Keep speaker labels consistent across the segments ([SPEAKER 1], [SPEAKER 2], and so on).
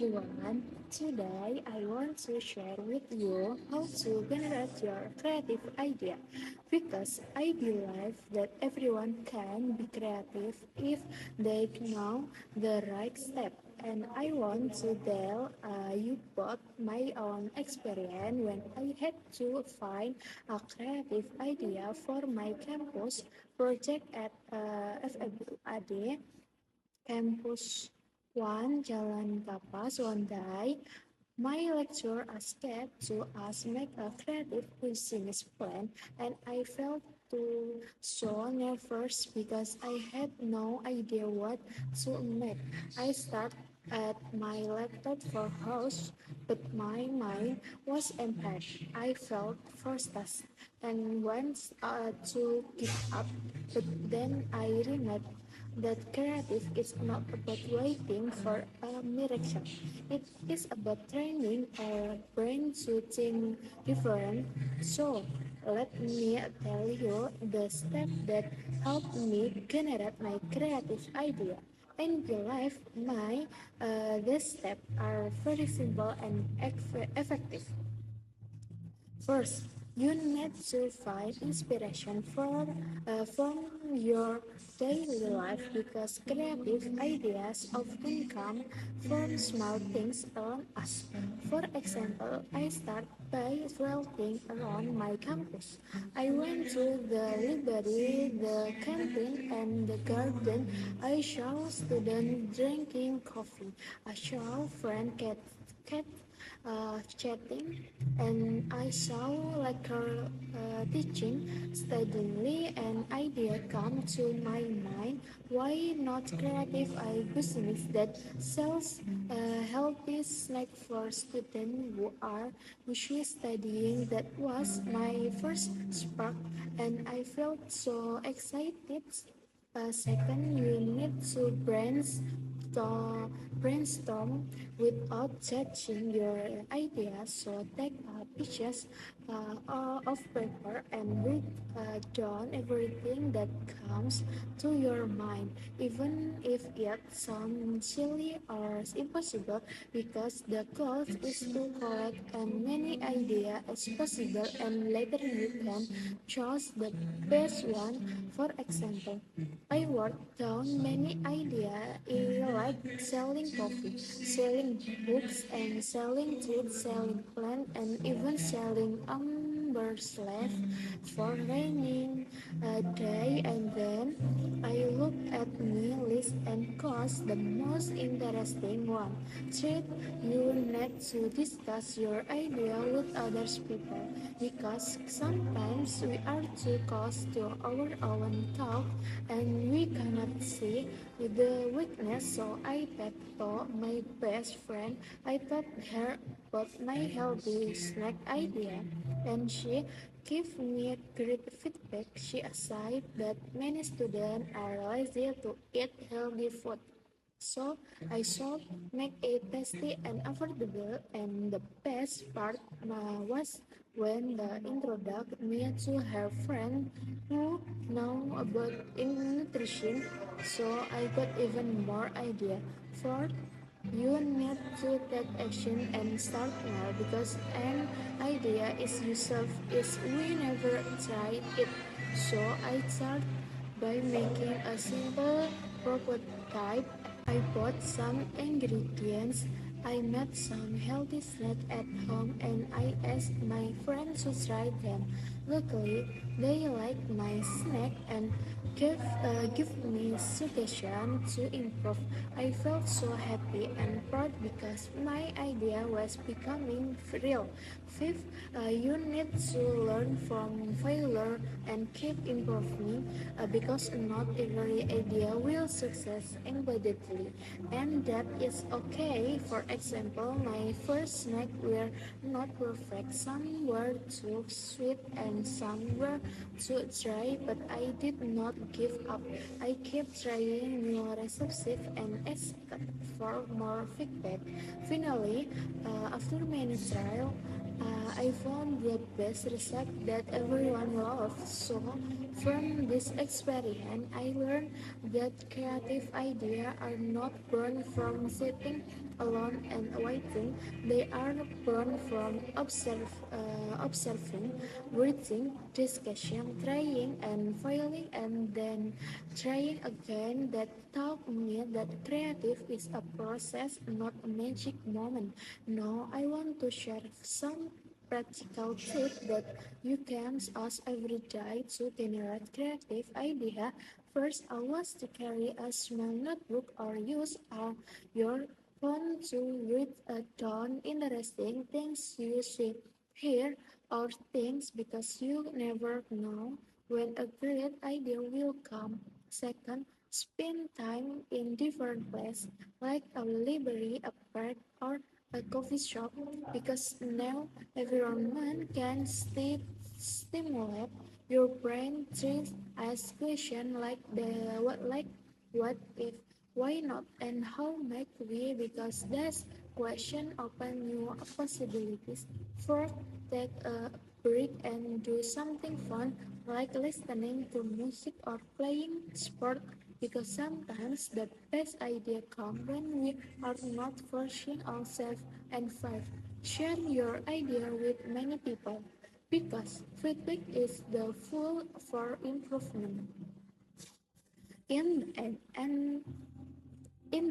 [SPEAKER 1] everyone. Today I want to share with you how to generate your creative idea because I believe that everyone can be creative if they know the right step. And I want to tell you both my own experience when I had to find a creative idea for my campus project at FAD Campus 1 Jalan Kapas one day, my lecturer asked to us make a creative business plan and I felt too so nervous because I had no idea what to make. I started at my laptop for hours, but my mind was empty. I felt frustrated and went to give up, but then I remembered that creative is not about waiting for a miracle. It is about training our brain to think different. So, let me tell you the step that helped me generate my creative idea. And believe my these steps are very simple and effective. First, you need to find inspiration from your daily life because creative ideas often come from small things around us. For example, I start by walking around my campus. I went to the library, the canteen, and the garden. I saw students drinking coffee. I saw friend cat chatting, and I saw like her teaching steadily. An idea come to my mind. Why not creative a business that sells healthy snack for students who are usually studying? That was my first spark, and I felt so excited. Second, you need to brainstorm without judging your ideas. So take pictures of paper and write down everything that comes to your mind, even if it sounds silly or impossible, because the goal is to collect as many ideas as possible and later you can choose the best one. For example, I wrote down many ideas like selling coffee, selling books, and selling treats, selling plants, and even selling umbrellas for raining day. And then I looked at my list and chose the most interesting one. Third, you need to discuss your idea with others people because sometimes we are too close to our own thought and we cannot see the weakness. So I talked to my best friend. I told her about my healthy snack idea, and she gave me great feedback. She said that many students are lazy to eat healthy food. So I should make it tasty and affordable, and the best part was when the introduced me to her friend who know about nutrition. So I got even more idea. Fourth, you need to take action and start now because an idea is yourself is we never tried it. So I start by making a simple prototype. I bought some ingredients. I made some healthy snacks at home and I asked my friends to try them. Luckily, they liked my snack and give me suggestion to improve. I felt so happy and proud because my idea was becoming real. Fifth, you need to learn from failure and keep improving because not every idea will success immediately, and that is okay. For example, my first snack were not perfect. Some were too sweet and some were too dry, but I did not give up. I kept trying new recipes and asked for more feedback. Finally, after many trials, I found the best recipe that everyone loves. So From this experience, I learned that creative ideas are not born from sitting alone and waiting. They are born from observing, reading, discussion, trying and failing, and then trying again. That taught me that creative is a process, not a magic moment. Now, I want to share some practical tip that you can use every day to generate creative idea. First, I was to carry a small notebook or use your phone to write down interesting things you see, hear, or things because you never know when a great idea will come. Second, spend time in different places like a library, a park, or a coffee shop because now environment can stimulate your brain to ask questions like what if, why not, and how might we, because this question open new possibilities. Fourth, take a break and do something fun like listening to music or playing sport because sometimes the best idea come when we are not forcing ourselves. And five, share your idea with many people because feedback is the fuel for improvement. In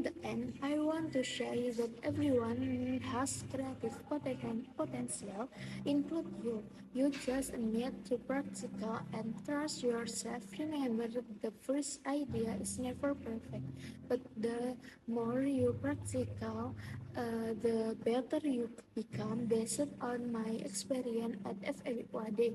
[SPEAKER 1] the end, I want to share that everyone has creative potential, include you. You just need to practical and trust yourself. Remember, the first idea is never perfect, but the more you practical, the better you become based on my experience at FAWD.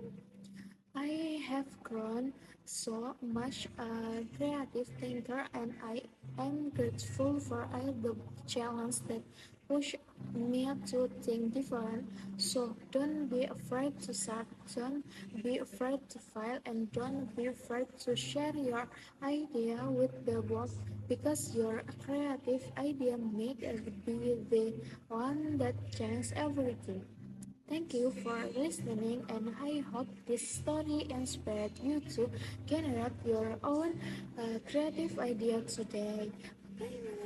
[SPEAKER 1] I have grown so much a creative thinker, and I am grateful for all the challenges that push me to think different. So don't be afraid to start, don't be afraid to fail, and don't be afraid to share your idea with the world because your creative idea may be the one that changes everything. Thank you for listening, and I hope this story inspired you to generate your own creative idea today. Bye.